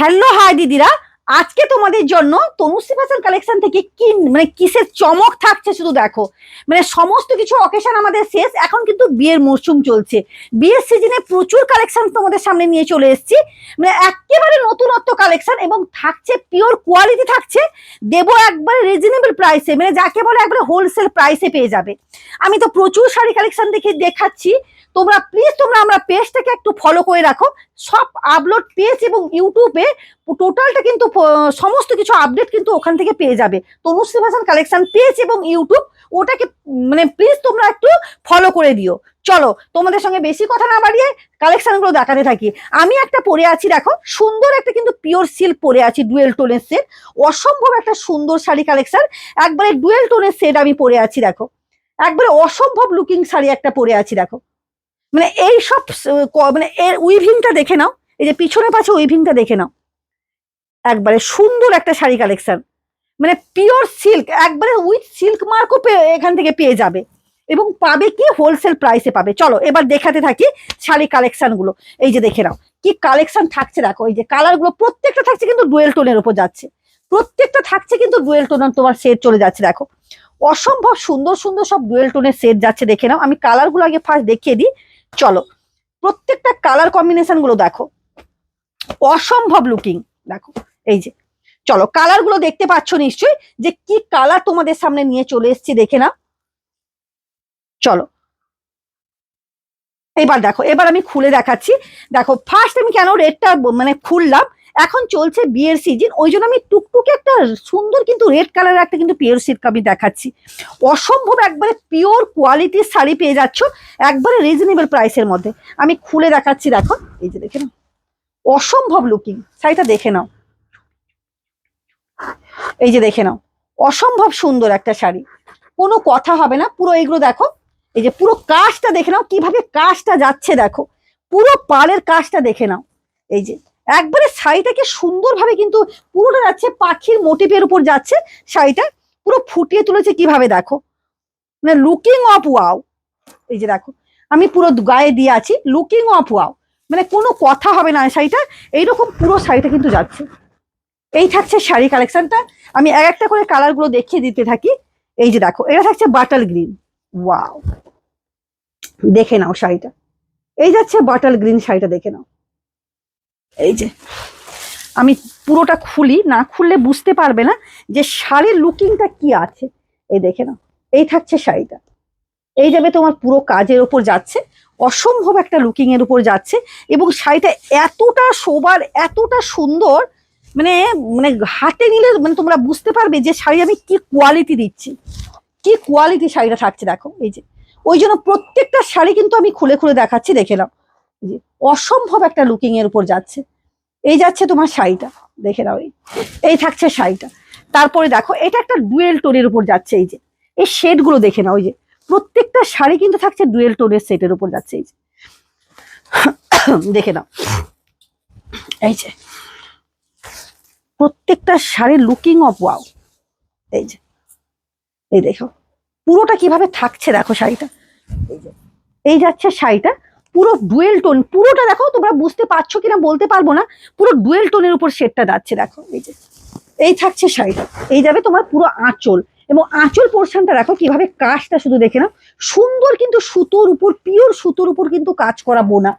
Hello hi দিদিরা, আজকে তোমাদের জন্য তনুশ্রী ফ্যাশন কালেকশন থেকে কি কিসের চমক থাকছে শুধু দেখো। সমস্ত কিছু অকেশন আমাদের শেষ, এখন কিন্তু বিয়ের মরশুম চলছে। বিয়ের সিজনে প্রচুর কালেকশন তোমাদের সামনে নিয়ে চলে এসেছি। একেবারে নতুনত্ব কালেকশন এবং থাকছে পিওর কোয়ালিটি, থাকছে দেবো একবারে রিজনেবল প্রাইসে, যাকে বলে একবারে হোলসেল প্রাইসে পেয়ে যাবে। আমি তো প্রচুর শাড়ি কালেকশন দেখাচ্ছি, তোমরা প্লিজ আমরা পেজটাকে একটু ফলো করে রাখো। সব আপলোড পেজ এবং ইউটিউবে টোটালটা কিন্তু সমস্ত কিছু আপডেট কিন্তু ওখান থেকে পেয়ে যাবে। তনুশ্রী ফ্যাশন কালেকশন পেজ এবং ইউটিউব, ওটাকে প্লিজ তোমরা একটু ফলো করে দিও। চলো তোমাদের সঙ্গে বেশি কথা না বাড়িয়ে কালেকশন গুলো দেখাতে থাকি। আমি একটা পরে আছি, দেখো সুন্দর একটা কিন্তু পিওর সিল্ক পরে আছি, ডুয়েল টোনের সেট। অসম্ভব একটা সুন্দর শাড়ি কালেকশন, একবারে ডুয়েল টোনের সেট আমি পরে আছি। দেখো একবারে অসম্ভব লুকিং শাড়ি একটা পরে আছি। দেখো এই সব এর উইভিংটা দেখে নাও, এই যে পিছনে পাশে উইভিংটা দেখে নাও। একবারে সুন্দর একটা শাড়ি কালেকশন, পিওর সিল্ক, একবারে উইথ সিল্ক মার্কও এখান থেকে পেয়ে যাবে এবং পাবে কি হোলসেল প্রাইসে পাবে। চলো এবার দেখাতে থাকি শাড়ি কালেকশন গুলো। এই যে দেখে নাও কি কালেকশন থাকছে। দেখো এই যে কালার গুলো প্রত্যেকটা থাকছে কিন্তু ডুয়েল টোনের উপর যাচ্ছে, প্রত্যেকটা থাকছে কিন্তু ডুয়েল টোনের তোমার সেট চলে যাচ্ছে। দেখো অসম্ভব সুন্দর সুন্দর সব ডুয়েল টোনের সেট যাচ্ছে, দেখে নাও। আমি কালার গুলো আগে ফার্স্ট দেখিয়ে দিই। চলো প্রত্যেকটা কালার কম্বিনেশন গুলো দেখো, অসম্ভব লুকিং। দেখো এই যে, চলো কালার গুলো দেখতে পাচ্ছ নিশ্চয়ই যে কি কালার তোমাদের সামনে নিয়ে চলে এসেছি, দেখে নাও। চলো এবার দেখো, এবার আমি খুলে দেখাচ্ছি। দেখো ফার্স্ট আমি কেন রেডটা খুললাম, এখন চলছে বিয়ের সিজন, ওই জন্য আমি টুকটুকে একটা সুন্দর কিন্তু রেড কালারের একটা কিন্তু পিওর সিল্ক আমি দেখাচ্ছি। অসম্ভব একবারে পিওর কোয়ালিটির শাড়ি পেয়ে যাচ্ছ একবারে রিজনেবল প্রাইসের মধ্যে। আমি খুলে দেখাচ্ছি, দেখো এই যে দেখে নাও, অসম্ভব লুকিং শাড়িটা দেখে নাও। এই যে দেখে নাও, অসম্ভব সুন্দর একটা শাড়ি, কোনো কথা হবে না। পুরো এইগুলো দেখো, এই যে পুরো কাজটা দেখে নাও, কিভাবে কাজটা যাচ্ছে। দেখো পুরো পাড়ের কাজটা দেখে নাও। এই যে একবারে শাড়িটাকে সুন্দরভাবে কিন্তু পুরোটা যাচ্ছে পাখির মোটিভের উপর যাচ্ছে শাড়িটা, পুরো ফুটিয়ে তুলেছে কিভাবে। দেখো লুকিং অফ ওয়াও। এই যে দেখো আমি পুরো গায়ে দিয়ে আছি, লুকিং অফ ওয়াও, কোনো কথা হবে না। শাড়িটা এইরকম পুরো শাড়িটা কিন্তু যাচ্ছে। এই থাকছে শাড়ি কালেকশনটা, আমি এক একটা করে কালার গুলো দেখিয়ে দিতে থাকি। এই যে দেখো এটা থাকছে বাটাল গ্রিন, ওয়াও দেখে নাও শাড়িটা। এই যাচ্ছে বাটাল গ্রিন শাড়িটা, দেখে নাও। এই যে আমি পুরোটা খুলি, না খুললে বুঝতে পারবে না যে শাড়ির লুকিংটা কি আছে। এই দেখে নাও, এই থাকছে শাড়িটা। এই যাবে তোমার পুরো কাজের উপর যাচ্ছে, অসম্ভব একটা লুকিং এর উপর যাচ্ছে এবং শাড়িটা এতটা সোবার, এতটা সুন্দর, মানে মানে হাতে নিলে তোমরা বুঝতে পারবে যে শাড়ি আমি কি কোয়ালিটি দিচ্ছি, কি কোয়ালিটি শাড়িটা থাকছে। দেখো এই যে, ওই জন্য প্রত্যেকটা শাড়ি কিন্তু আমি খুলে খুলে দেখাচ্ছি, দেখে নাও। এই যে অসম্ভব একটা লুকিং এর উপর যাচ্ছে। এই যাচ্ছে তোমার শাড়িটা, দেখে নাও। এই থাকছে শাড়িটা। তারপরে দেখো এটা একটা ডুয়েল টোনের উপর যাচ্ছে। এই যে এই শেড গুলো দেখে নাও, ওই যে প্রত্যেকটা শাড়ি কিন্তু থাকছে ডুয়েল টোনের সেটের উপর যাচ্ছে। এই যে দেখে নাও, এই যে প্রত্যেকটা শাড়ির লুকিং অফ ওয়াও। এই যে এই দেখো পুরোটা কিভাবে থাকছে, দেখো শাড়িটা। এই যে এই যাচ্ছে শাড়িটা, পুরো ডুয়েল টোন, পুরোটা দেখো। তোমরা বুঝতে পারছো কিনা বলতে পারবো না, পুরো ডুয়েল টোনের উপর শেডটা যাচ্ছে। দেখো এই যে এই থাকছে শাড়িটা। এই যাবে তোমার পুরো আঁচল, এবং আঁচল পোর্শনটা দেখো কিভাবে কাজটা শুধু দেখে নাও, সুন্দর কিন্তু সুতোর উপর, পিওর সুতোর উপর কিন্তু কাজ করা বোনা।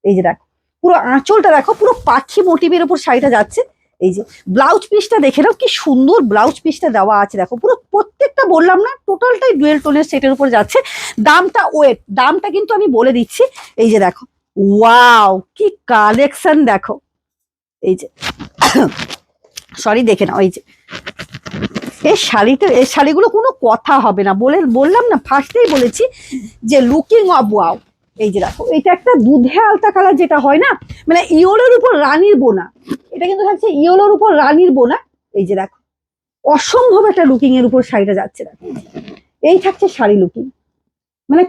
এই যে দেখো পুরো আঁচলটা দেখো, পুরো পাখি মোটিভের উপর শাড়িটা যাচ্ছে। এই যে ব্লাউজ পিসটা দেখে নাও, কি সুন্দর ব্লাউজ পিসটা দেওয়া আছে। দেখো পুরো প্রত্যেকটা বললাম না, টোটালটাই ডুয়েল টোনের সেটের উপর যাচ্ছে। দামটা ওয়েট, দামটা কিন্তু আমি বলে দিচ্ছি। এই যে দেখো, ওয়াও কি কালেকশন দেখো। এই যে সরি দেখে নাও, এই যে এই শাড়িটা, এই শাড়িগুলো কোনো কথা হবে না, বললাম না, ফার্স্টেই বলেছি যে লুকিং অফ ওয়াও। এই যে দেখো এটা একটা দুধে আলতা কালার যেটা হয় না, ইয়েলোর উপর রানীর বোনা, এটা কিন্তু থাকছে ইয়েলোর উপর রানীর বোনা। এই যে দেখো অসম্ভব একটা লুকিং এর উপর শাড়িটা যাচ্ছে। দেখো এই থাকছে শাড়ি লুকিং,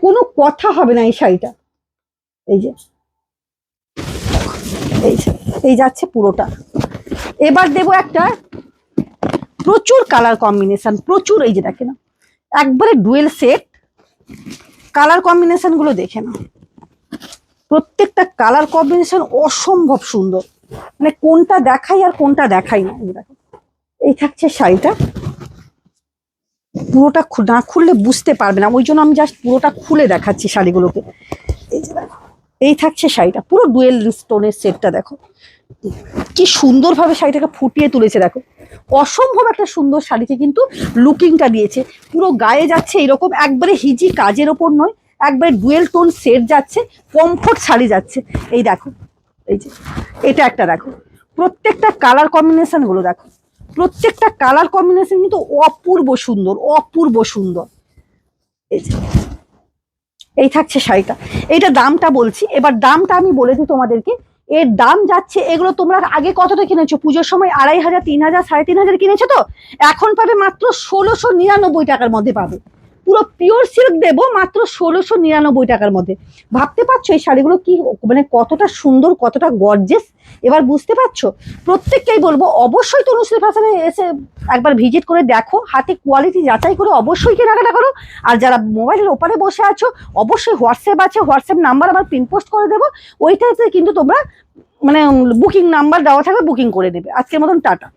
কোনো কথা হবে না এই শাড়িটা। এই যে এই যে এই যাচ্ছে পুরোটা। এবার দেবো একটা প্রচুর কালার কম্বিনেশন, প্রচুর। এই যে দেখে না একবারে ডুয়েল সেট, কালার কম্বিনেশন গুলো দেখে না, প্রত্যেকটা কালার কম্বিনেশন অসম্ভব সুন্দর। মানে কোনটা দেখাই আর কোনটা দেখাই না। এই দেখো, এই থাকছে শাড়িটা, পুরোটা না খুললে বুঝতে পারবে না, ওই জন্য আমি জাস্ট পুরোটা খুলে দেখাচ্ছি শাড়িগুলোকে। এই যে দেখো, এই থাকছে শাড়িটা, পুরো ডুয়েল স্টোনের সেটটা দেখো কি সুন্দরভাবে শাড়িটাকে ফুটিয়ে তুলেছে। দেখো অসম্ভব একটা সুন্দর শাড়িকে কিন্তু লুকিংটা দিয়েছে, পুরো গায়ে যাচ্ছে এরকম, একবারে হিজি কাজের ওপর নয়, একবারে ডুয়েল টোন সেট যাচ্ছে, কমফোর্ট শাড়ি যাচ্ছে। এই দেখো, এই যে এটা একটা দেখো, প্রত্যেকটা কালার কম্বিনেশন গুলো দেখো, প্রত্যেকটা কালার কম্বিনেশন কিন্তু অপূর্ব সুন্দর, অপূর্ব সুন্দর। এই যে এই থাকছে শাড়িটা, এইটা দামটা বলছি, এবার দামটা আমি বলে দিই তোমাদেরকে। এর দাম যাচ্ছে, এগুলো তোমরা আগে কতটা কিনেছো, পুজোর সময় 2500, 3000, 3500 কিনেছো, তো এখন পাবে মাত্র 1699 টাকার মধ্যে পাবে। পুরো পিওর সিল্ক দেবো মাত্র 1699 টাকার মধ্যে। ভাবতে পারছো এই শাড়িগুলো কি মানে কতটা সুন্দর, কতটা গর্জেস, এবার বুঝতে পারছো। প্রত্যেককেই বলবো অবশ্যই তনুশ্রী ফ্যাশনে এসে একবার ভিজিট করে দেখো, হাতে কোয়ালিটি যাচাই করে অবশ্যই কেনাকাটা করো। আর যারা মোবাইলের ওপারে বসে আছো, অবশ্যই হোয়াটসঅ্যাপ আছে, হোয়াটসঅ্যাপ নাম্বার আমার পিন পোস্ট করে দেবো, ওইটাতে কিন্তু তোমরা মানে বুকিং নাম্বার দেওয়া থাকবে, বুকিং করে দেবে। আজকের মতন টাটা।